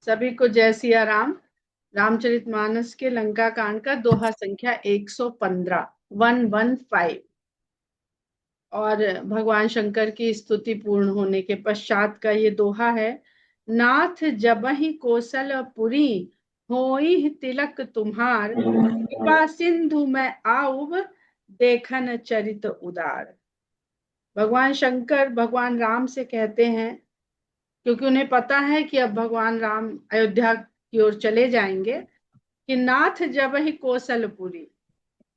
सभी को जय सिया राम। रामचरितमानस के लंका कांड का दोहा संख्या 115 115। और भगवान शंकर की स्तुति पूर्ण होने के पश्चात का ये दोहा है। नाथ जबहि कौशलपुरी होई तिलक तुम्हार, कृपा सिंधु में आउब देखन चरित उदार। भगवान शंकर भगवान राम से कहते हैं, क्योंकि उन्हें पता है कि अब भगवान राम अयोध्या की ओर चले जाएंगे, कि नाथ जब ही कौशलपुरी,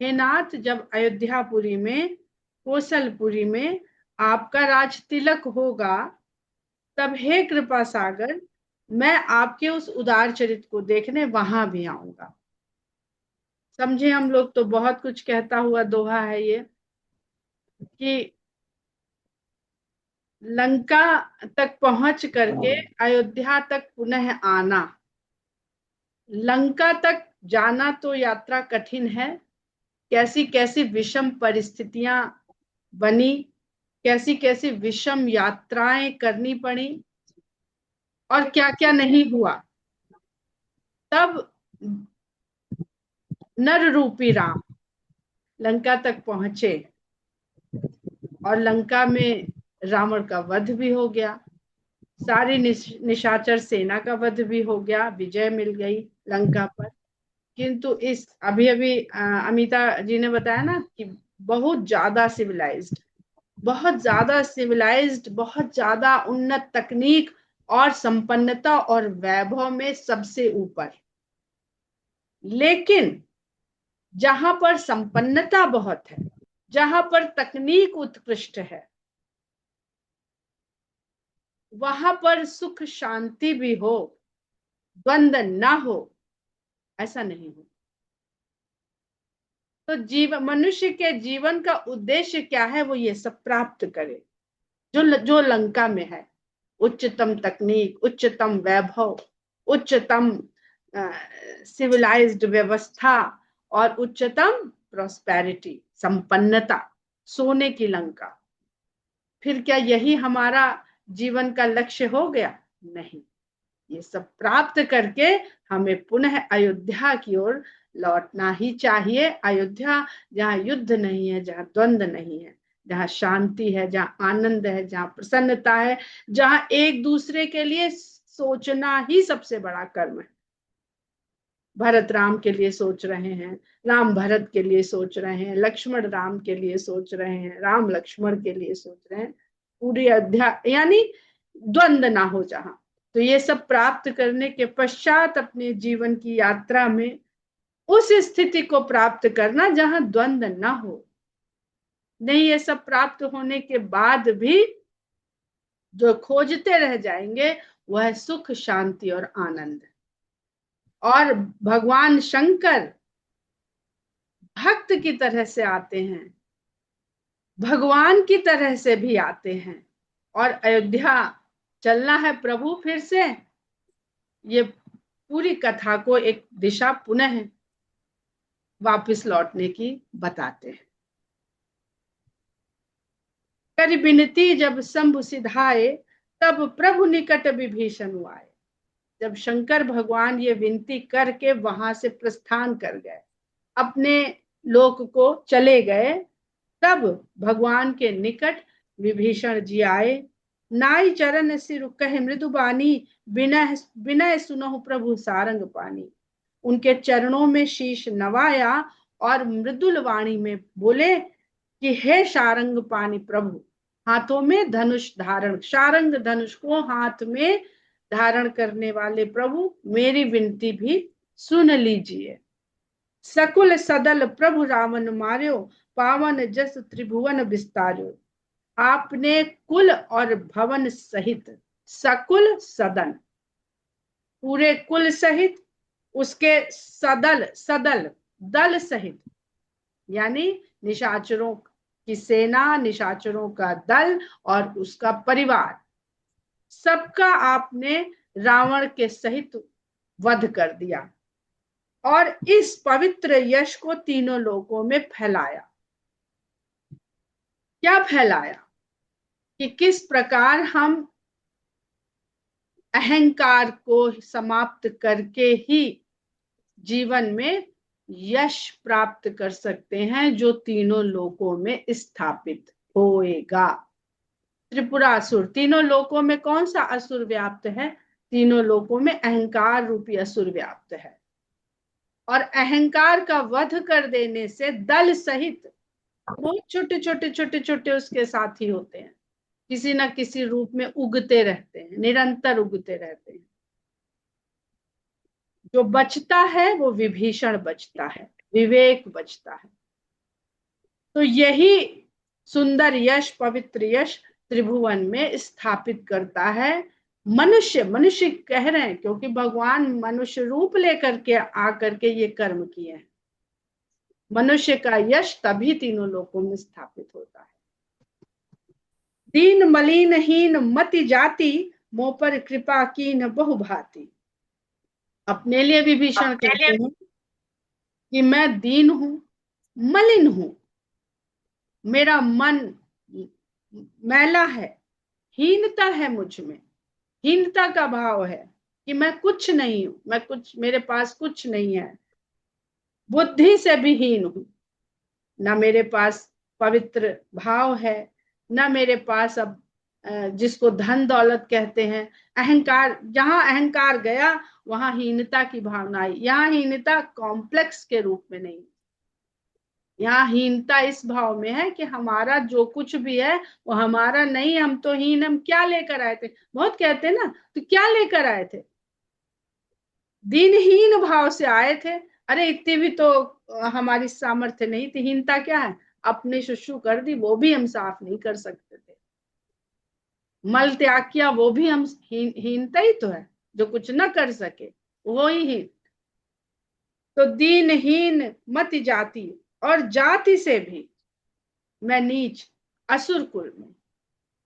हे नाथ जब अयोध्यापुरी में, कौशलपुरी में आपका राज तिलक होगा, तब हे कृपा सागर मैं आपके उस उदार चरित को देखने वहां भी आऊंगा। समझे हम लोग तो बहुत कुछ कहता हुआ दोहा है ये, कि लंका तक पहुंच करके अयोध्या तक पुनः आना। लंका तक जाना तो यात्रा कठिन है, कैसी कैसी विषम परिस्थितियां बनी, कैसी कैसी विषम यात्राएं करनी पड़ी, और क्या क्या नहीं हुआ। तब नर रूपी राम लंका तक पहुंचे और लंका में रावण का वध भी हो गया, सारी निशाचर सेना का वध भी हो गया, विजय मिल गई लंका पर। किंतु इस अभी अभी अमिता जी ने बताया ना कि बहुत ज्यादा सिविलाइज्ड, बहुत ज्यादा सिविलाइज्ड, बहुत ज्यादा उन्नत तकनीक और संपन्नता और वैभव में सबसे ऊपर। लेकिन जहां पर संपन्नता बहुत है, जहां पर तकनीक उत्कृष्ट है, वहां पर सुख शांति भी हो, द्वंद ना हो, ऐसा नहीं हो। तो जीवन, मनुष्य के जीवन का उद्देश्य क्या है? वो ये सब प्राप्त करे जो जो लंका में है। उच्चतम तकनीक, उच्चतम वैभव, उच्चतम सिविलाइज्ड व्यवस्था और उच्चतम प्रोस्पेरिटी, संपन्नता, सोने की लंका। फिर क्या यही हमारा जीवन का लक्ष्य हो गया? नहीं, ये सब प्राप्त करके हमें पुनः अयोध्या की ओर लौटना ही चाहिए। अयोध्या जहाँ युद्ध नहीं है, जहाँ द्वंद्व नहीं है, जहाँ शांति है, जहाँ आनंद है, जहाँ प्रसन्नता है, जहाँ एक दूसरे के लिए सोचना ही सबसे बड़ा कर्म है। भरत राम के लिए सोच रहे हैं, राम भरत के लिए सोच रहे हैं, लक्ष्मण राम के लिए सोच रहे हैं, राम लक्ष्मण के लिए सोच रहे हैं। पूरी अध्याय यानी द्वंद्व ना हो जहां। तो ये सब प्राप्त करने के पश्चात अपने जीवन की यात्रा में उस स्थिति को प्राप्त करना जहां द्वंद्व ना हो। नहीं, ये सब प्राप्त होने के बाद भी जो खोजते रह जाएंगे वह सुख, शांति और आनंद। और भगवान शंकर भक्त की तरह से आते हैं, भगवान की तरह से भी आते हैं, और अयोध्या चलना है प्रभु फिर से, ये पूरी कथा को एक दिशा पुनः वापस लौटने की बताते हैं। कर बिनती जब शंभु सिधाए, तब प्रभु निकट विभीषण आए। जब शंकर भगवान ये विनती करके वहां से प्रस्थान कर गए, अपने लोक को चले गए, तब भगवान के निकट विभीषण जी आए। नाई चरण सिर कहे मृदुबानी, विनय विनय सुनहु प्रभु सारंग पानी। उनके चरणों में शीश नवाया और मृदुल वाणी में बोले कि हे सारंग पानी प्रभु, हाथों में धनुष धारण, सारंग धनुष को हाथ में धारण करने वाले प्रभु, मेरी विनती भी सुन लीजिए। सकुल सदल प्रभु रावण मार्यो, पावन जस त्रिभुवन विस्तार्यो। आपने कुल और भवन सहित, सकुल सदन, पूरे कुल सहित, उसके सदल, सदल दल सहित, यानी निशाचरों की सेना, निशाचरों का दल और उसका परिवार, सबका आपने रावण के सहित वध कर दिया और इस पवित्र यश को तीनों लोकों में फैलाया। क्या फैलाया? कि किस प्रकार हम अहंकार को समाप्त करके ही जीवन में यश प्राप्त कर सकते हैं, जो तीनों लोकों में स्थापित होएगा। त्रिपुरासुर, तीनों लोकों में कौन सा असुर व्याप्त है? तीनों लोकों में अहंकार रूपी असुर व्याप्त है। और अहंकार का वध कर देने से दल सहित बहुत छोटे छोटे छोटे छोटे उसके साथी होते हैं, किसी न किसी रूप में उगते रहते हैं, निरंतर उगते रहते हैं। जो बचता है वो विभीषण बचता है, विवेक बचता है। तो यही सुंदर यश, पवित्र यश त्रिभुवन में स्थापित करता है। मनुष्य, मनुष्य कह रहे हैं क्योंकि भगवान मनुष्य रूप लेकर के आकर के ये कर्म किए हैं। मनुष्य का यश तभी तीनों लोकों में स्थापित होता है। दीन मलिन हीन मति जाति, मोह पर कृपा कीन बहु भांति। अपने लिए विभीषण कहते हैं कि मैं दीन हूं, मलिन हूं, मेरा मन मैला है, हीनता है मुझ में, हीनता का भाव है कि मैं कुछ नहीं हूं, मैं कुछ, मेरे पास कुछ नहीं है, बुद्धि से भी हीन हूं, ना मेरे पास पवित्र भाव है, ना मेरे पास अब जिसको धन दौलत कहते हैं, अहंकार, जहां अहंकार गया वहां हीनता की भावना आई। यहाँ हीनता कॉम्प्लेक्स के रूप में नहीं, यहाँ हीनता इस भाव में है कि हमारा जो कुछ भी है वो हमारा नहीं, हम तो हीन, हम क्या लेकर आए थे। बहुत कहते हैं ना, तो क्या लेकर आए थे? दीनहीन भाव से आए थे। अरे इतनी भी तो हमारी सामर्थ्य नहीं थी। हीनता क्या है? अपने शुशु कर दी, वो भी हम साफ नहीं कर सकते थे। मल त्याग किया, वो भी हम हीनता ही तो है, जो कुछ न कर सके वो ही हीन। तो दीनहीन मत जाति, और जाति से भी मैं नीच, असुर कुल में।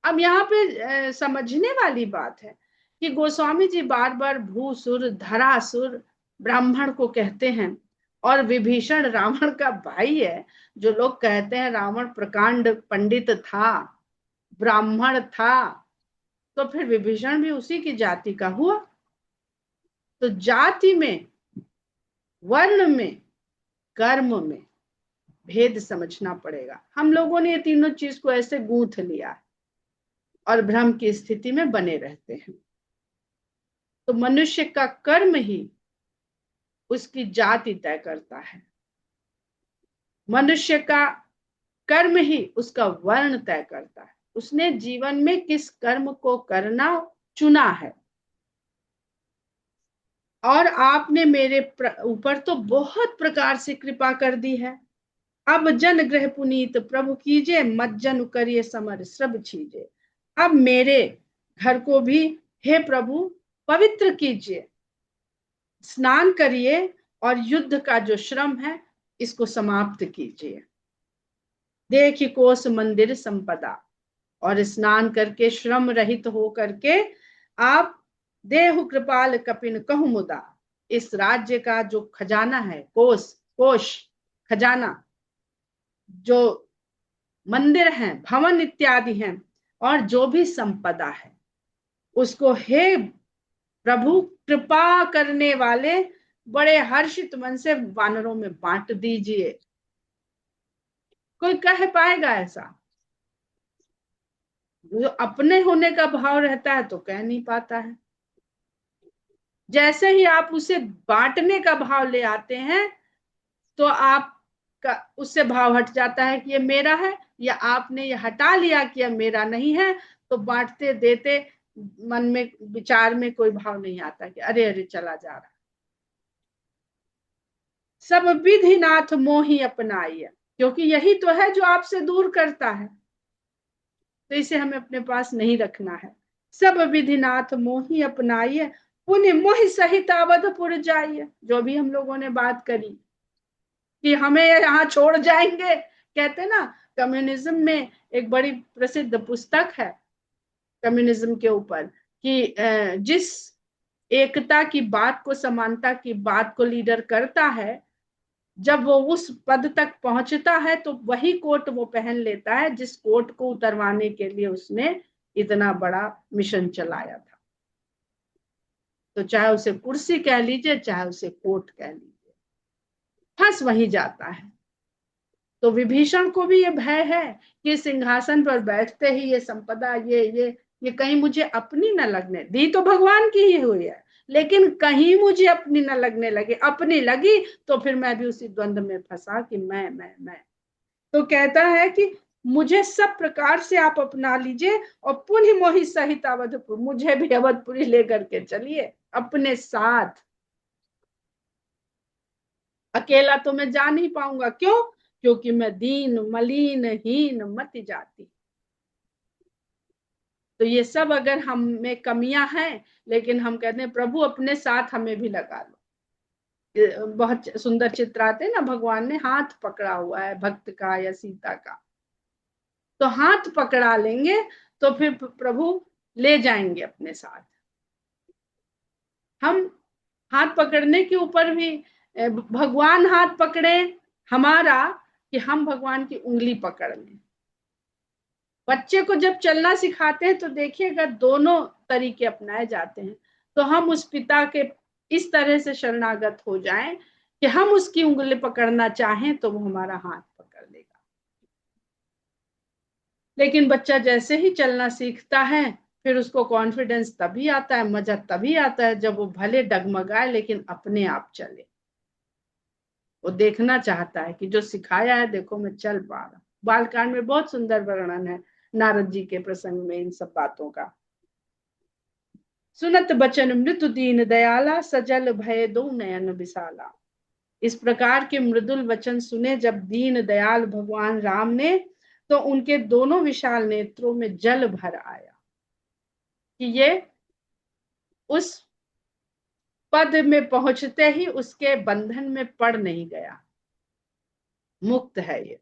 अब यहाँ पे समझने वाली बात है कि गोस्वामी जी बार बार भूसुर, धरासुर, ब्राह्मण को कहते हैं, और विभीषण रावण का भाई है। जो लोग कहते हैं रावण प्रकांड पंडित था, ब्राह्मण था, तो फिर विभीषण भी उसी की जाति का हुआ। तो जाति में, वर्ण में, कर्म में भेद समझना पड़ेगा। हम लोगों ने ये तीनों चीज को ऐसे गूंथ लिया और भ्रम की स्थिति में बने रहते हैं। तो मनुष्य का कर्म ही उसकी जाति तय करता है, मनुष्य का कर्म ही उसका वर्ण तय करता है, उसने जीवन में किस कर्म को करना चुना है। और आपने मेरे ऊपर तो बहुत प्रकार से कृपा कर दी है। अब जन ग्रह पुनीत प्रभु कीजिए, मज्जन करिए समर सब छीजे। अब मेरे घर को भी हे प्रभु पवित्र कीजिए, स्नान करिए, और युद्ध का जो श्रम है इसको समाप्त कीजिए। देखी कोस मंदिर संपदा, और स्नान करके श्रम रहित हो करके आप देहु कृपाल कपिन कहु मुदा, इस राज्य का जो खजाना है, कोष, कोष खजाना, जो मंदिर हैं, भवन इत्यादि हैं, और जो भी संपदा है उसको हे प्रभु कृपा करने वाले बड़े हर्षित मन से वानरों में बांट दीजिए। कोई कह पाएगा ऐसा? जो अपने होने का भाव रहता है तो कह नहीं पाता है। जैसे ही आप उसे बांटने का भाव ले आते हैं तो आपका उससे भाव हट जाता है कि ये मेरा है, या आपने ये हटा लिया कि ये मेरा नहीं है, तो बांटते देते मन में, विचार में कोई भाव नहीं आता कि अरे अरे चला जा रहा। सब विधि नाथ मोहि अपनाइए, क्योंकि यही तो है जो आपसे दूर करता है, तो इसे हमें अपने पास नहीं रखना है। सब विधि नाथ मोहि अपनाइए, पुण्य मोहि सहित अवधपुर जाइए। जो भी हम लोगों ने बात करी कि हमें यहाँ छोड़ जाएंगे, कहते ना, कम्युनिज्म में एक बड़ी प्रसिद्ध पुस्तक है कम्युनिज्म के ऊपर, कि जिस एकता की बात को, समानता की बात को लीडर करता है, जब वो उस पद तक पहुंचता है तो वही कोट वो पहन लेता है जिस कोट को उतरवाने के लिए उसने इतना बड़ा मिशन चलाया था। तो चाहे उसे कुर्सी कह लीजिए, चाहे उसे कोट कह लीजिए, फंस वहीं जाता है। तो विभीषण को भी ये भय है कि सिंहासन पर बैठते ही ये संपदा, ये कहीं मुझे अपनी न लगने, दी तो भगवान की ही हुई है, लेकिन कहीं मुझे अपनी न लगने लगे, अपनी लगी तो फिर मैं भी उसी द्वंद में फंसा कि मैं। तो कहता है कि मुझे सब प्रकार से आप अपना लीजिए और पुनः मोहि सहित अवधपुर, मुझे भी अवधपुरी लेकर के चलिए अपने साथ। अकेला तो मैं जा नहीं पाऊंगा, क्यों? क्योंकि मैं दीन मलिन हीन मति जाति। तो ये सब अगर हम में कमियां हैं, लेकिन हम कहते हैं प्रभु अपने साथ हमें भी लगा लो। बहुत सुंदर चित्र आते हैं ना, भगवान ने हाथ पकड़ा हुआ है भक्त का या सीता का, तो हाथ पकड़ा लेंगे तो फिर प्रभु ले जाएंगे अपने साथ। हम हाथ पकड़ने के ऊपर भी भगवान हाथ पकड़े हमारा, कि हम भगवान की उंगली पकड़ लें। बच्चे को जब चलना सिखाते हैं तो देखिएगा दोनों तरीके अपनाए जाते हैं। तो हम उस पिता के इस तरह से शरणागत हो जाएं कि हम उसकी उंगली पकड़ना चाहें तो वो हमारा हाथ पकड़ लेगा। लेकिन बच्चा जैसे ही चलना सीखता है, फिर उसको कॉन्फिडेंस तभी आता है, मजा तभी आता है जब वो भले डगमगाए लेकिन अपने आप चले। वो देखना चाहता है कि जो सिखाया है देखो मैं चल पा रहा हूँ। बालकांड में बहुत सुंदर वर्णन है नारद जी के प्रसंग में इन सब बातों का। सुनत बचन मृदु दीन दयाला, सजल भय दो नयन विशाला। इस प्रकार के मृदुल वचन सुने जब दीन दयाल भगवान राम ने, तो उनके दोनों विशाल नेत्रों में जल भर आया कि ये उस पद में पहुंचते ही उसके बंधन में पड़ नहीं गया, मुक्त है ये।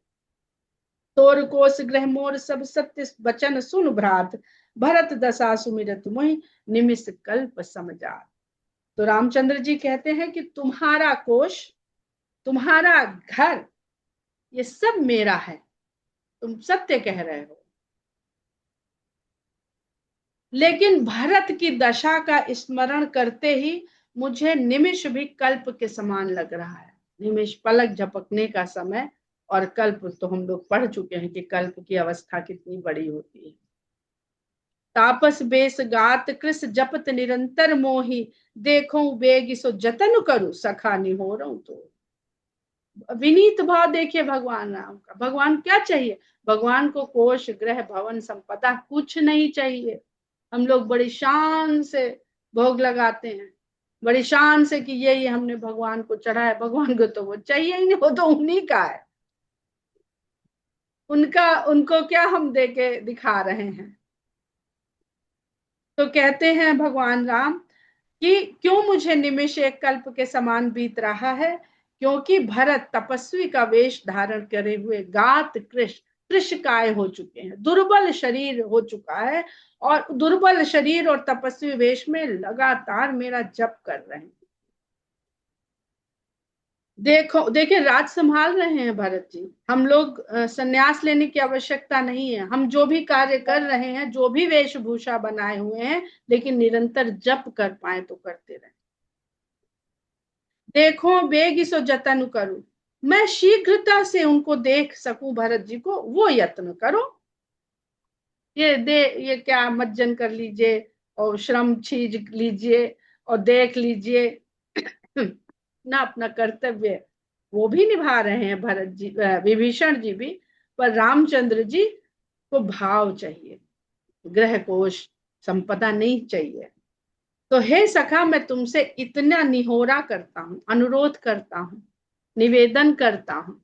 तोर कोस ग्रह मोर सब सत्य वचन सुन भ्रात, भरत दशा सुमिरत मोहि निमिष कल्प समझात। तो रामचंद्र जी कहते हैं कि तुम्हारा कोश, तुम्हारा घर, ये सब मेरा है, तुम सत्य कह रहे हो। लेकिन भरत की दशा का स्मरण करते ही मुझे निमिष भी कल्प के समान लग रहा है। निमिष पलक झपकने का समय, और कल्प तो हम लोग पढ़ चुके हैं कि कल्प की अवस्था कितनी बड़ी होती है। तापस बेस गात कृष जपत निरंतर मोही, देखो बेग सो जतन करूं सखा निहोरऊं तो। विनीत भाव देखिए भगवान राम का। भगवान क्या चाहिए? भगवान को कोष गृह भवन संपदा कुछ नहीं चाहिए। हम लोग बड़ी शान से भोग लगाते हैं, बड़ी शान से कि ये हमने भगवान को चढ़ाया। भगवान को तो वो चाहिए ही नहीं, वो तो उन्हीं का है। उनका, उनको क्या हम देके दिखा रहे हैं? तो कहते हैं भगवान राम कि क्यों मुझे निमिष एक कल्प के समान बीत रहा है? क्योंकि भरत तपस्वी का वेश धारण करे हुए गात कृष, कृषकाय हो चुके हैं, दुर्बल शरीर हो चुका है, और दुर्बल शरीर और तपस्वी वेश में लगातार मेरा जप कर रहे हैं। देखो देखिए, राज संभाल रहे हैं भरत जी। हम लोग संन्यास लेने की आवश्यकता नहीं है। हम जो भी कार्य कर रहे हैं, जो भी वेशभूषा बनाए हुए हैं, लेकिन निरंतर जप कर पाए तो करते रहे। देखो बेग सो जतन करूं, मैं शीघ्रता से उनको देख सकूं भरत जी को, वो यत्न करो। ये क्या मज्जन कर लीजिए और श्रम छीज लीजिए और देख लीजिए ना, अपना कर्तव्य वो भी निभा रहे हैं भरत जी, विभीषण जी भी। पर रामचंद्र जी को भाव चाहिए, ग्रह कोश संपदा नहीं चाहिए। तो हे सखा, मैं तुमसे इतना निहोरा करता हूं, अनुरोध करता हूं, निवेदन करता हूं।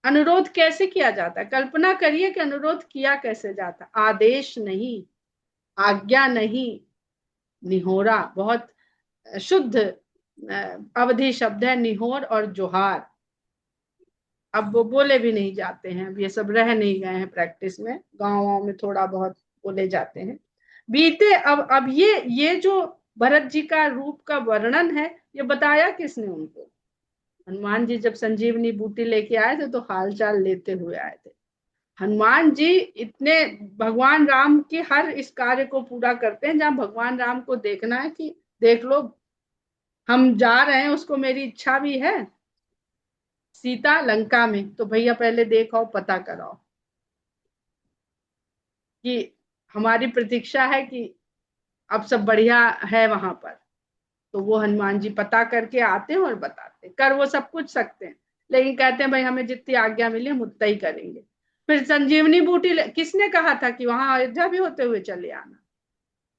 अनुरोध कैसे किया जाता है? कल्पना करिए कि अनुरोध किया कैसे जाता। आदेश नहीं, आज्ञा नहीं, निहोरा। बहुत शुद्ध अवधि शब्द है निहोर और जोहार। अब वो बोले भी नहीं जाते हैं, अब ये सब रह नहीं गए हैं प्रैक्टिस में। गाँवों में थोड़ा बहुत बोले जाते हैं बीते। अब ये जो भरत जी का रूप का वर्णन है, ये बताया किसने उनको? हनुमान जी जब संजीवनी बूटी लेके आए थे तो हालचाल लेते हुए आए थे। हनुमान जी इतने भगवान राम के हर इस कार्य को पूरा करते हैं, जहां भगवान राम को देखना है कि देख लो हम जा रहे हैं, उसको मेरी इच्छा भी है, सीता लंका में, तो भैया पहले देखो पता कराओ कि हमारी प्रतीक्षा है कि अब सब बढ़िया है वहां पर। तो वो हनुमान जी पता करके आते हैं और बताते हैं। कर वो सब कुछ सकते हैं, लेकिन कहते हैं भाई हमें जितनी आज्ञा मिली हम उतना ही करेंगे। फिर संजीवनी बूटी किसने कहा था कि वहां अयोध्या भी होते हुए चले आना?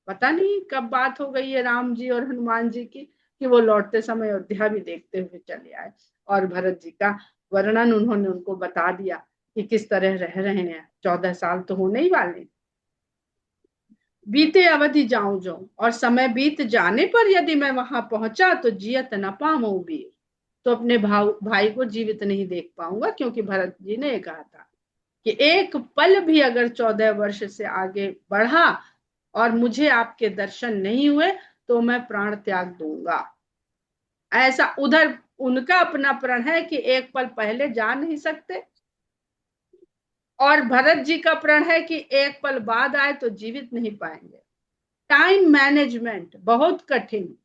पता नहीं कब बात हो गई है राम जी और हनुमान जी की कि वो लौटते समय अयोध्या भी देखते हुए चले आए। और भरत जी का वर्णन उन्होंने उनको बता दिया कि किस तरह रह रहे हैं, 14 साल तो होने ही वाले। बीते अवधि जाऊं जो, और समय बीत जाने पर यदि मैं वहां पहुंचा तो जियत न पाऊं वीर। तो अपने भाई को जीवित नहीं देख पाऊंगा, क्योंकि भरत जी ने कहा था कि एक पल भी अगर 14 वर्ष से आगे बढ़ा और मुझे आपके दर्शन नहीं हुए तो मैं प्राण त्याग दूंगा। ऐसा उधर उनका अपना प्रण है कि एक पल पहले जा नहीं सकते, और भरत जी का प्रण है कि एक पल बाद आए तो जीवित नहीं पाएंगे। टाइम मैनेजमेंट बहुत कठिन,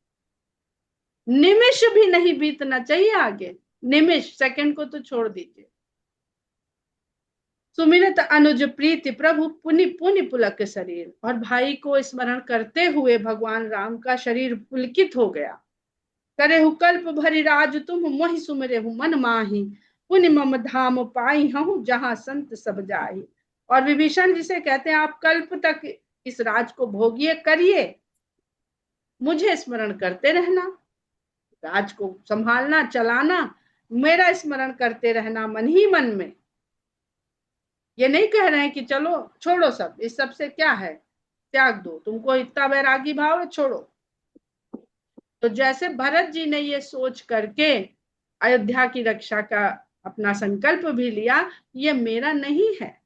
निमिष भी नहीं बीतना चाहिए आगे, निमिष सेकंड को तो छोड़ दीजिए। सुमिरत अनुज प्रीति प्रभु पुनि पुनि पुलक शरीर, और भाई को स्मरण करते हुए भगवान राम का शरीर पुलकित हो गया। करे कल्प भरि राज तुम मोहि सुमरे मन माही, पुनि मम धाम पाई हूँ जहां संत सब जाही। और विभीषण जिसे कहते हैं आप कल्प तक इस राज को भोगिए करिए, मुझे स्मरण करते रहना, राज को संभालना चलाना, मेरा स्मरण करते रहना मन ही मन में। ये नहीं कह रहे हैं कि चलो छोड़ो सब, इस सब से क्या है, त्याग दो, तुमको इतना वैरागी भाव है छोड़ो। तो जैसे भरत जी ने ये सोच करके अयोध्या की रक्षा का अपना संकल्प भी लिया, ये मेरा नहीं है,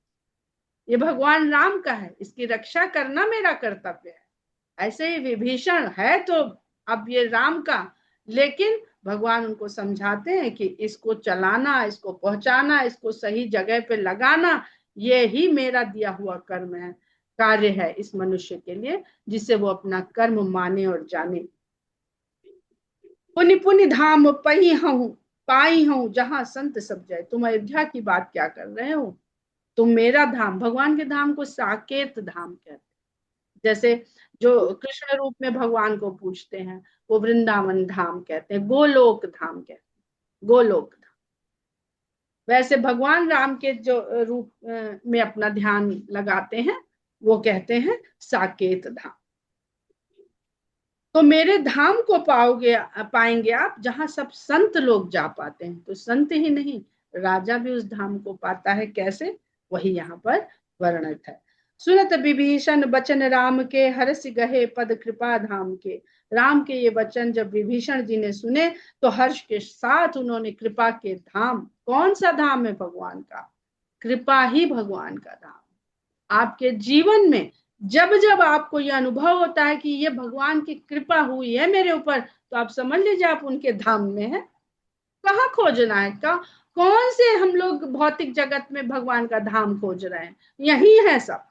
ये भगवान राम का है, इसकी रक्षा करना मेरा कर्तव्य है। ऐसे ही विभीषण है तो अब ये राम का, लेकिन भगवान उनको समझाते हैं कि इसको चलाना, इसको पहुंचाना, इसको सही जगह पे लगाना, ये ही मेरा दिया हुआ कर्म है, कार्य है इस मनुष्य के लिए, जिसे वो अपना कर्म माने और जाने। पुनि पुनि धाम पही हूँ पाई हूँ जहां संत सब जाए। तुम अयोध्या की बात क्या कर रहे हो, तुम मेरा धाम, भगवान के धाम को साकेत धाम कहते हैं। जैसे जो कृष्ण रूप में भगवान को पूछते हैं वो वृंदावन धाम कहते हैं, गोलोक धाम कहते हैं, गोलोक धाम। वैसे भगवान राम के जो रूप में अपना ध्यान लगाते हैं वो कहते हैं साकेत धाम। तो मेरे धाम को पाओगे पाएंगे आप जहां सब संत लोग जा पाते हैं। तो संत ही नहीं, राजा भी उस धाम को पाता है, कैसे, वही यहाँ पर वर्णित है। सुनत विभीषण बचन राम के हर्ष गहे पद कृपा धाम के। राम के ये वचन जब विभीषण जी ने सुने तो हर्ष के साथ उन्होंने कृपा के धाम, कौन सा धाम है भगवान का, कृपा ही भगवान का धाम। आपके जीवन में जब जब आपको यह अनुभव होता है कि ये भगवान की कृपा हुई है मेरे ऊपर, तो आप समझ लीजिए आप उनके धाम में है। कहाँ खोजना है का, कौन से हम लोग भौतिक जगत में भगवान का धाम खोज रहे हैं, यही है सब।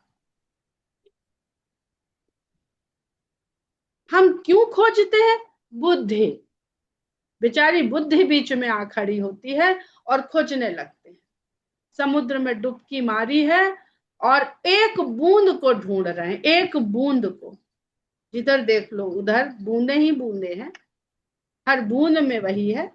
हम क्यों खोजते हैं, बुद्धि, बेचारी बुद्धि बीच में आ खड़ी होती है और खोजने लगते हैं। समुद्र में डुबकी मारी है और एक बूंद को ढूंढ रहे हैं, एक बूंद को, जिधर देख लो उधर बूंदे ही बूंदे हैं, हर बूंद में वही है।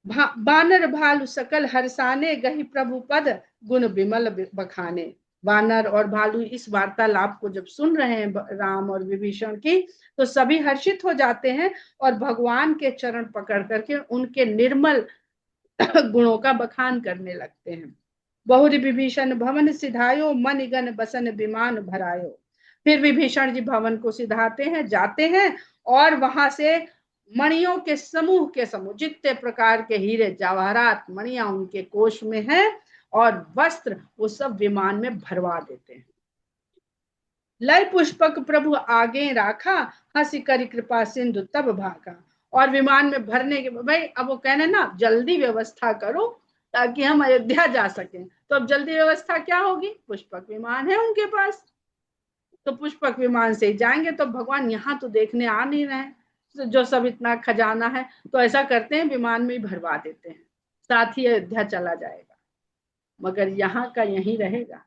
बानर भालू सकल हरसाने गही प्रभु पद गुण विमल बखाने। वानर और भालू इस वार्तालाप को जब सुन रहे हैं राम और विभीषण की, तो सभी हर्षित हो जाते हैं और भगवान के चरण पकड़ करके उनके निर्मल गुणों का बखान करने लगते हैं। बहुरी विभीषण भवन सिधायो मन गन बसन विमान भरायो। फिर विभीषण जी भवन को सिधाते हैं, जाते हैं, और वहां से मणियों के समूह जितने प्रकार के हीरे जवाहरात मणियां उनके कोष में है, और वस्त्र वो सब विमान में भरवा देते हैं। लय पुष्पक प्रभु आगे राखा, हंसी करी कृपा सिंधु तब भागा। और विमान में भरने के भाई अब वो कहने ना जल्दी व्यवस्था करो ताकि हम अयोध्या जा सकें। तो अब जल्दी व्यवस्था क्या होगी, पुष्पक विमान है उनके पास, तो पुष्पक विमान से ही जाएंगे। तो भगवान यहाँ तो देखने आ नहीं रहे हैं, तो जो सब इतना खजाना है, तो ऐसा करते हैं विमान में ही भरवा देते हैं, साथ ही अयोध्या चला जाएगा। मगर यहाँ का यहीं रहेगा,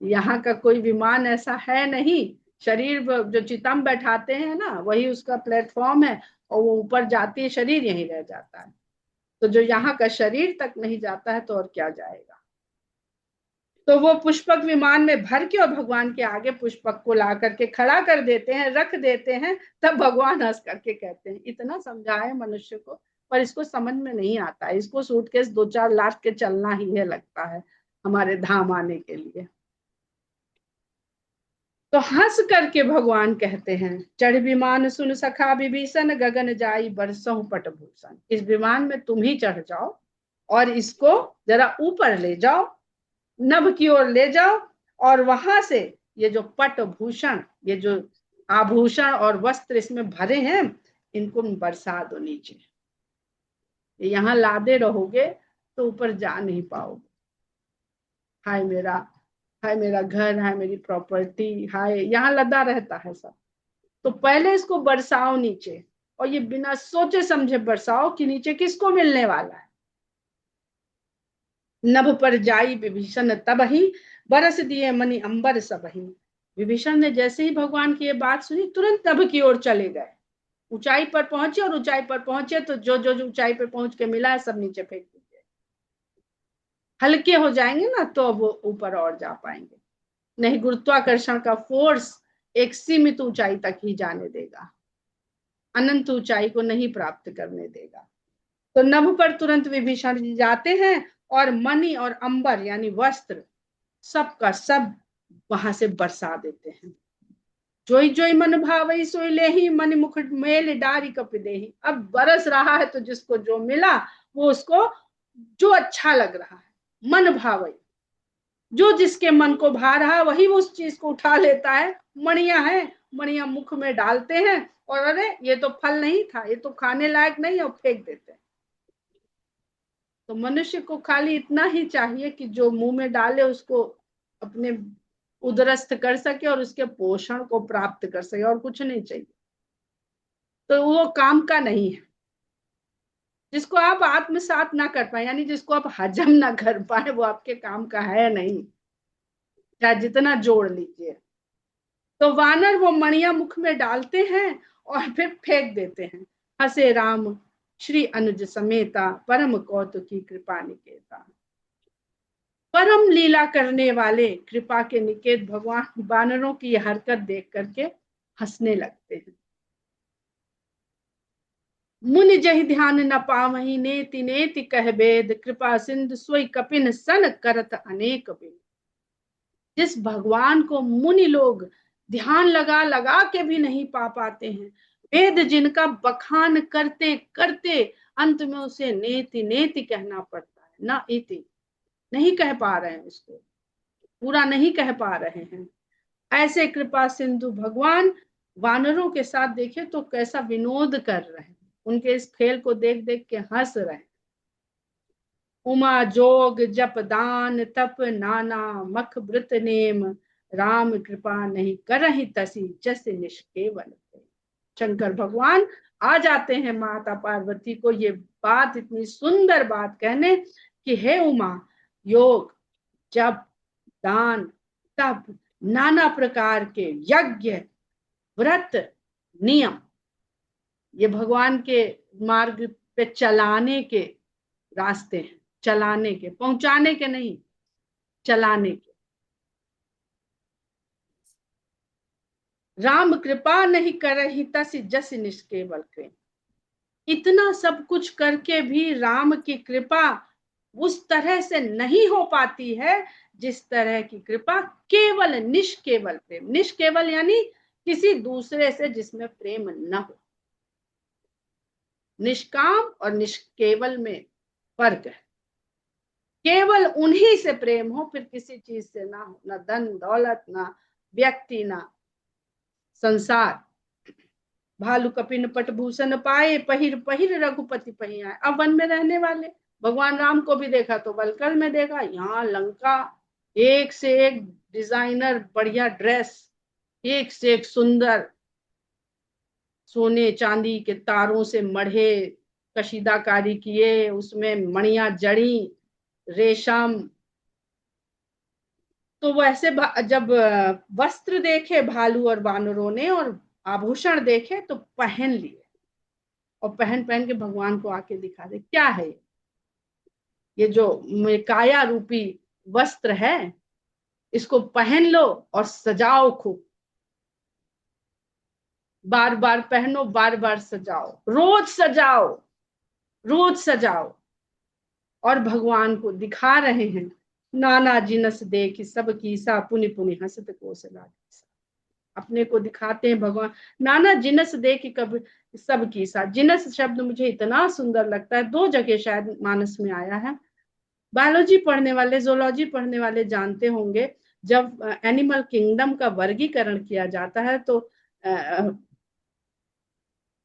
यहाँ का कोई विमान ऐसा है नहीं। शरीर जो चिता में बैठाते हैं ना, वही उसका प्लेटफॉर्म है, और वो ऊपर जाती है, शरीर यहीं रह जाता है। तो जो यहाँ का शरीर तक नहीं जाता है तो और क्या जाएगा। तो वो पुष्पक विमान में भर के और भगवान के आगे पुष्पक को ला करके खड़ा कर देते हैं, रख देते हैं। तब भगवान हंस करके कहते हैं, इतना समझाए मनुष्य को, पर इसको समझ में नहीं आता, इसको सूटकेस 2-4 लाख के चलना ही है लगता है हमारे धाम आने के लिए। तो हंस करके भगवान कहते हैं, चढ़ विमान सुन सखा विभीषण, गगन जाई बरसहु पटभूषण। इस विमान में तुम ही चढ़ जाओ और इसको जरा ऊपर ले जाओ, नभ की ओर ले जाओ, और वहां से ये जो पट भूषण, ये जो आभूषण और वस्त्र इसमें भरे हैं, इनको बरसा दो नीचे। यहाँ लादे रहोगे तो ऊपर जा नहीं पाओगे। हाय मेरा, हाय मेरा घर, हाय मेरी प्रॉपर्टी, हाय, यहाँ लदा रहता है सब। तो पहले इसको बरसाओ नीचे, और ये बिना सोचे समझे बरसाओ कि नीचे किसको मिलने वाला है। नभ पर जाई विभीषण तबहि, बरस दिए मणि अंबर सबहि। विभीषण ने जैसे ही भगवान की ये बात सुनी, तुरंत नभ की ओर चले गए, ऊंचाई पर पहुंचे, और ऊंचाई पर पहुंचे तो जो जो ऊंचाई पर पहुंच के मिला है सब नीचे फेंक दीजिए। हल्के हो जाएंगे ना तो वो ऊपर और जा पाएंगे, नहीं गुरुत्वाकर्षण का फोर्स एक सीमित ऊंचाई तक ही जाने देगा, अनंत ऊंचाई को नहीं प्राप्त करने देगा। तो नभ पर तुरंत विभीषण जी जाते हैं, और मणि और अंबर यानी वस्त्र सबका सब वहां से बरसा देते हैं। जोई जोई मन भावई सोई लेहि, मन मुख मेल डारी कपि देहि। अब बरस रहा है तो जिसको जो मिला वो उसको जो अच्छा लग रहा है, मन भावई, जो जिसके मन को भा रहा वही उस चीज को उठा लेता है। मणिया है, मणिया मुख में डालते हैं, और अरे ये तो फल नहीं था, ये तो खाने लायक नहीं है, और फेंक देते हैं। तो मनुष्य को खाली इतना ही चाहिए कि जो मुंह में डाले उसको अपने उदरस्थ कर सके और उसके पोषण को प्राप्त कर सके, और कुछ नहीं चाहिए। तो वो काम का नहीं है। जिसको आप आत्मसात ना कर पाए, यानी जिसको आप हजम ना कर पाए, वो आपके काम का है नहीं, चाहे जितना जोड़ लीजिए। तो वानर वो मणिया मुख में डालते हैं और फिर फेंक देते हैं। हसे राम श्री अनुज समेता, परम कौतुकी कृपा निकेता। परम लीला करने वाले कृपा के निकेत भगवान वानरों की हरकत देख करके हंसने लगते हैं। मुनि जहि ध्यान न पावहि, नेति नेति कह बेद, कृपा सिंधु सोई कपिन सन करत अनेक बेद। जिस भगवान को मुनि लोग ध्यान लगा लगा के भी नहीं पा पाते हैं, वेद जिनका बखान करते करते अंत में उसे नेति नेति कहना पड़ता है, ना इति, नहीं कह पा रहे हैं, उसको पूरा नहीं कह पा रहे हैं। ऐसे कृपा सिंधु भगवान वानरों के साथ देखे तो कैसा विनोद कर रहे हैं, उनके इस खेल को देख देख के हंस रहे हैं। उमा जोग जप दान तप नाना, मख व्रत नेम, राम कृपा नहीं करहि तसी, जस निष्केवल। शंकर भगवान आ जाते हैं माता पार्वती को ये बात, इतनी सुंदर बात कहने कि हे उमा, योग जप दान तप नाना प्रकार के यज्ञ व्रत नियम, ये भगवान के मार्ग पे चलाने के रास्ते हैं, चलाने के, पहुंचाने के नहीं, चलाने के। राम कृपा नहीं करहि तसि जस निष्केवल प्रेम। इतना सब कुछ करके भी राम की कृपा उस तरह से नहीं हो पाती है जिस तरह की कृपा केवल निष्केवल प्रेम, निष्केवल यानी किसी दूसरे से जिसमें प्रेम न हो। निष्काम और निष्केवल में फर्क है। केवल उन्हीं से प्रेम हो, फिर किसी चीज से ना हो, ना धन दौलत, ना व्यक्ति, ना संसार। भालू कपिन पटभूषण पाए, पहिर पहिर रघुपति पही आए। अब वन में रहने वाले भगवान राम को भी देखा तो वलकल में देखा, यहाँ लंका एक से एक डिजाइनर बढ़िया ड्रेस, एक से एक सुंदर, सोने चांदी के तारों से मढ़े कशीदाकारी किए, उसमें मणियां जड़ी, रेशम। तो वैसे जब वस्त्र देखे भालू और बानरों ने और आभूषण देखे तो पहन लिए, और पहन पहन के भगवान को आके दिखा दे क्या है ये जो काया रूपी वस्त्र है, इसको पहन लो और सजाओ खूब, बार बार पहनो, बार बार सजाओ, रोज सजाओ, रोज सजाओ। और भगवान को दिखा रहे हैं, नाना जिनस देख सब कीसा पुनि पुनि हंसत कोसला। अपने को दिखाते हैं भगवान, नाना जिनस देख कब सब कीसा। जिनस शब्द मुझे इतना सुंदर लगता है, दो जगह शायद मानस में आया है। बायोलॉजी पढ़ने वाले, जोलॉजी पढ़ने वाले जानते होंगे, जब एनिमल किंगडम का वर्गीकरण किया जाता है तो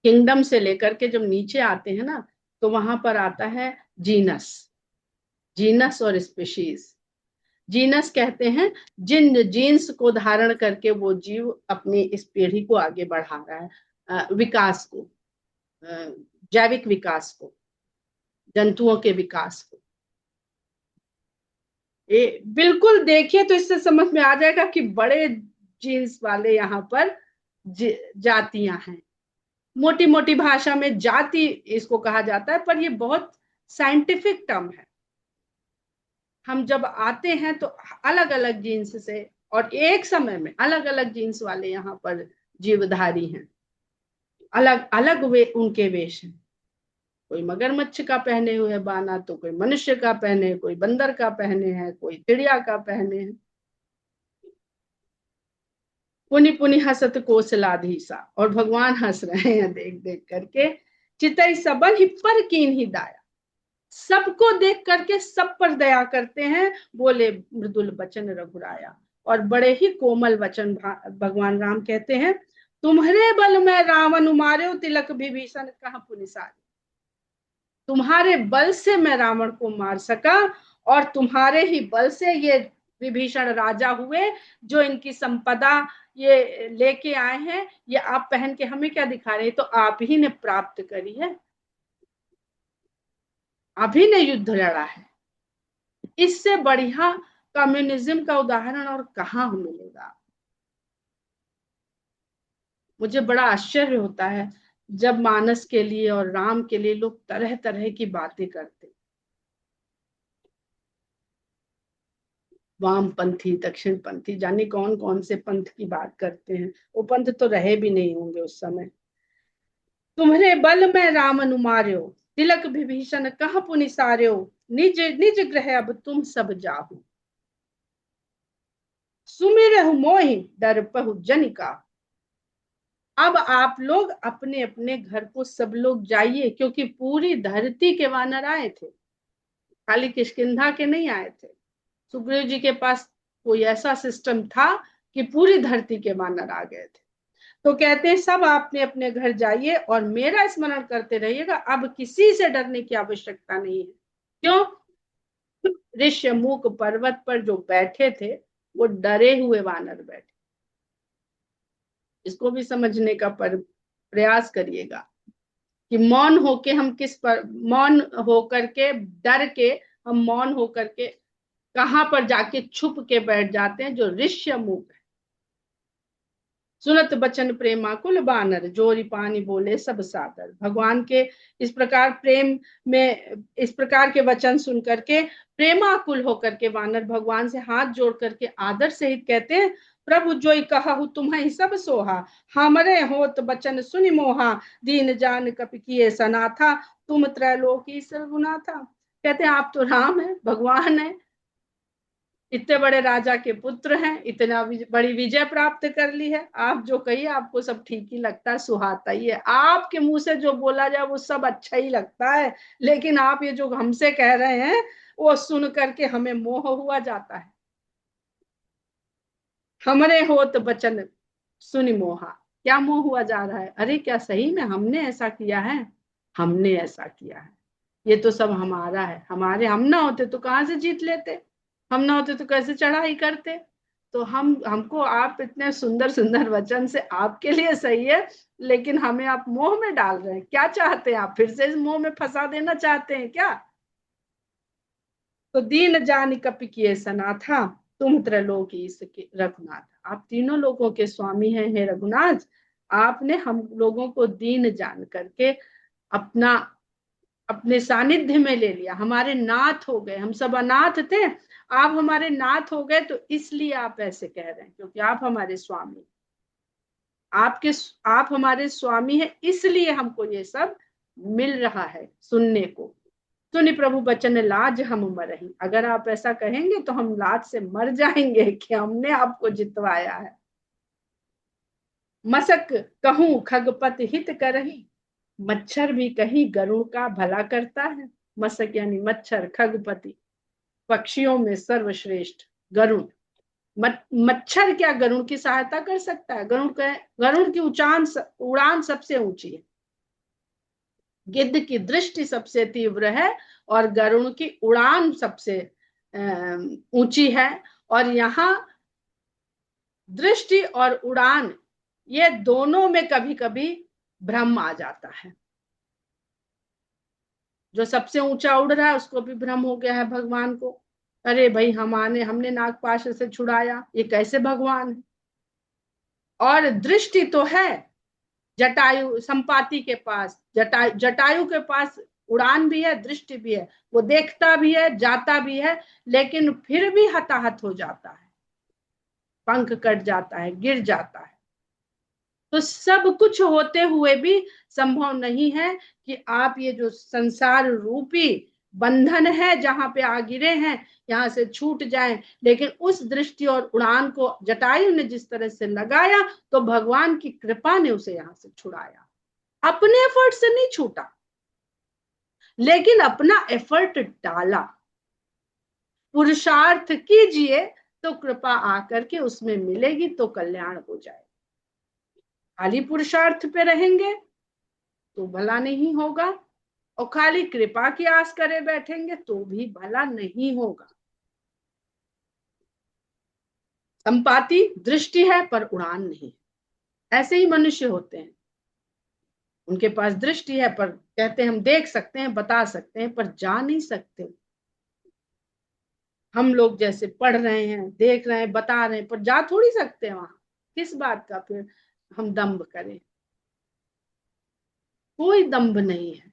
किंगडम से लेकर के जब नीचे आते हैं ना, तो वहां पर आता है जीनस, जीनस और स्पीशीज। जीनस कहते हैं जिन जीन्स को धारण करके वो जीव अपनी इस पीढ़ी को आगे बढ़ा रहा है, विकास को, जैविक विकास को, जंतुओं के विकास को। ये बिल्कुल देखिए तो इससे समझ में आ जाएगा कि बड़े जीन्स वाले यहाँ पर जातियां हैं। मोटी मोटी भाषा में जाति इसको कहा जाता है, पर ये बहुत साइंटिफिक टर्म है। हम जब आते हैं तो अलग अलग जीन्स से और एक समय में अलग अलग जीन्स वाले यहाँ पर जीवधारी हैं, अलग अलग वे उनके वेश हैं। कोई मगरमच्छ का पहने हुए बाना, तो कोई मनुष्य का पहने, कोई बंदर का पहने हैं, कोई चिड़िया का पहने हैं। पुनि पुनि हसत कोसलाधीसा, और भगवान हंस रहे हैं देख देख करके। चितई सबन ही पर कीन ही दाया, सबको देख करके सब पर दया करते हैं। बोले मृदुल वचन रघुराया, और बड़े ही कोमल वचन भगवान राम कहते हैं, तुम्हारे बल में रावण मारे तिलक विभीषण कहाँ पुनिसारे। तुम्हारे बल से मैं रावण को मार सका, और तुम्हारे ही बल से ये विभीषण राजा हुए, जो इनकी संपदा ये लेके आए हैं, ये आप पहन के हमें क्या दिखा रहे हैं, तो आप ही ने प्राप्त करी है, अभी ने युद्ध लड़ा है। इससे बढ़िया कम्युनिज्म का उदाहरण और कहाँ मिलेगा। मुझे बड़ा आश्चर्य होता है जब मानस के लिए और राम के लिए लोग तरह तरह की बातें करते, वामपंथी, दक्षिण पंथी, जाने कौन कौन से पंथ की बात करते हैं। वो पंथ तो रहे भी नहीं होंगे उस समय। तुम्हारे बल में रावण मार्यो, तिलक विभीषण कहाँ पुनि सार्यो, निज निज ग्रह अब तुम सब जाहु, सुमिरहु मोहि डरपहु जनिका। अब आप लोग अपने अपने घर को सब लोग जाइए, क्योंकि पूरी धरती के वानर आए थे, खाली किष्किंधा के नहीं आए थे। सुग्रीव जी के पास कोई ऐसा सिस्टम था कि पूरी धरती के वानर आ गए थे। तो कहते हैं सब आपने अपने घर जाइए और मेरा स्मरण करते रहिएगा, अब किसी से डरने की आवश्यकता नहीं है। क्यों? ऋष्यमुख पर्वत पर जो बैठे थे वो डरे हुए वानर बैठे। इसको भी समझने का प्रयास करिएगा कि मौन होके हम किस पर, मौन होकर के, डर के हम मौन होकर के कहां पर जाके छुप के बैठ जाते हैं, जो ऋष्यमुख है। सुनत बचन प्रेमाकुल बानर, जोरी पानी बोले सब सादर। भगवान के इस प्रकार प्रेम में, इस प्रकार के वचन सुन करके प्रेमाकुल होकर के वानर भगवान से हाथ जोड़ करके आदर सहित कहते हैं, प्रभु जोई कहु तुम्हें सब सोहा, हमरे होत बचन सुनि मोहा, दीन जान कपि किए सनाथा, तुम त्रैलोकी सर्वगुना था। कहते हैं आप तो राम है, भगवान है, इतने बड़े राजा के पुत्र हैं, इतना बड़ी विजय प्राप्त कर ली है, आप जो कहिए आपको सब ठीक ही लगता है, सुहाता ही है, आपके मुंह से जो बोला जाए वो सब अच्छा ही लगता है। लेकिन आप ये जो हमसे कह रहे हैं वो सुन करके हमें मोह हुआ जाता है। हमरे होत बचन सुनि मोहा, क्या मोह हुआ जा रहा है? अरे क्या सही में हमने ऐसा किया है? हमने ऐसा किया है। ये तो सब हमारा है, हमारे, हम ना होते तो कहाँ से जीत लेते, हम ना होते तो कैसे चढ़ाई करते। तो हमको आप इतने सुंदर सुंदर वचन से आपके लिए सही है, लेकिन हमें आप मोह में डाल रहे हैं। क्या चाहते हैं आप, फिर से इस मोह में फंसा देना चाहते हैं क्या? तो दीन जान कपि किए सनाथा, तुम त्रैलोकीश के रघुनाथ। आप तीनों लोगों के स्वामी हैं हे रघुनाथ। आपने हम लोगों को दीन जान करके अपना अपने सानिध्य में ले लिया, हमारे नाथ हो गए। हम सब अनाथ थे, आप हमारे नाथ हो गए। तो इसलिए आप ऐसे कह रहे हैं, क्योंकि आप हमारे स्वामी, आपके आप हमारे स्वामी हैं, इसलिए हमको ये सब मिल रहा है सुनने को। सुनि प्रभु बचन लाज हम मरही। अगर आप ऐसा कहेंगे तो हम लाज से मर जाएंगे कि हमने आपको जितवाया है। मसक कहूं खगपत हित करही, मच्छर भी कहीं गरुड़ का भला करता है। मसक यानी मच्छर, खगपति पक्षियों में सर्वश्रेष्ठ गरुड़। मच्छर क्या गरुड़ की सहायता कर सकता है? गरुड़ की उड़ान सबसे ऊंची है, गिद्ध की दृष्टि सबसे तीव्र है, और गरुड़ की उड़ान सबसे ऊंची है। और यहाँ दृष्टि और उड़ान, ये दोनों में कभी कभी भ्रम आ जाता है। जो सबसे ऊंचा उड़ रहा है उसको भी भ्रम हो गया है भगवान को, अरे भाई हमने नागपाश से छुड़ाया, ये कैसे भगवान है। और दृष्टि तो है जटायु संपाति के पास, जटायु के पास उड़ान भी है, दृष्टि भी है, वो देखता भी है, जाता भी है, लेकिन फिर भी हताहत हो जाता है, पंख कट जाता है, गिर जाता है। तो सब कुछ होते हुए भी संभव नहीं है कि आप ये जो संसार रूपी बंधन है जहां पे आ गिरे हैं, यहाँ से छूट जाएं। लेकिन उस दृष्टि और उड़ान को जटायु ने जिस तरह से लगाया, तो भगवान की कृपा ने उसे यहाँ से छुड़ाया। अपने एफर्ट से नहीं छूटा, लेकिन अपना एफर्ट डाला। पुरुषार्थ कीजिए तो कृपा आकर के उसमें मिलेगी, तो कल्याण हो जाए। खाली पुरुषार्थ पे रहेंगे तो भला नहीं होगा, और खाली कृपा की आस करे बैठेंगे तो भी भला नहीं होगा। संपाति दृष्टि है पर उड़ान नहीं, ऐसे ही मनुष्य होते हैं, उनके पास दृष्टि है पर कहते हैं हम देख सकते हैं, बता सकते हैं, पर जा नहीं सकते। हम लोग जैसे पढ़ रहे हैं, देख रहे हैं, बता रहे हैं, पर जा थोड़ी सकते हैं वहां। किस बात का फिर हम दम्भ करें? कोई दम्भ नहीं है।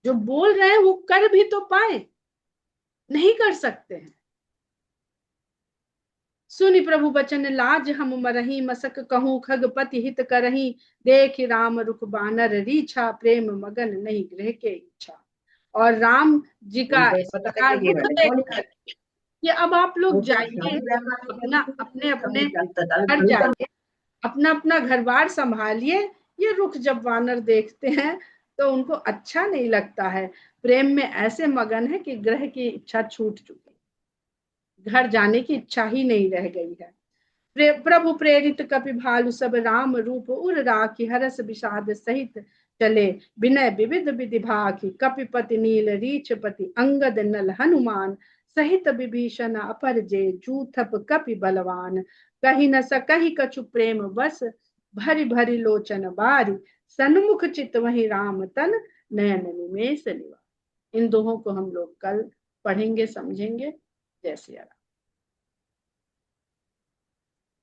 जो बोल रहे हैं वो कर भी तो पाए, नहीं कर सकते हैं। सुनि प्रभु बचन लाज हम मरही, मसक कहूं खगपति हित करही। देख राम रुख बानर रीछा, प्रेम मगन नहीं गृह के इच्छा। और राम जी का इस प्रकार दुख देख कर कि अब आप लोग जाइए, अपना अपने अपने घर जाइए, अपना अपना घर बार संभालिए। ये रुख जब वानर देखते हैं तो उनको अच्छा नहीं लगता है, प्रेम में ऐसे मगन है कि ग्रह की इच्छा छूट चुकी, घर जाने की इच्छा ही नहीं रह गई है। प्रभु प्रेरित कपि भालु सब राम रूप उर राखी, हरस विषाद सहित चले विनय विविध विधि भाखी। कपिपति नील रीछपति अंगद नल हनुमान, सहित विभीषण अपर जे जूथप कपि बलवान। कही न सकहि कछु प्रेम बस, भरी भरी लोचन बारी। सन्मुख चित वही राम तन, नयन निमेष निवास। इन दोहों को हम लोग कल पढ़ेंगे, समझेंगे। जय सिया राम।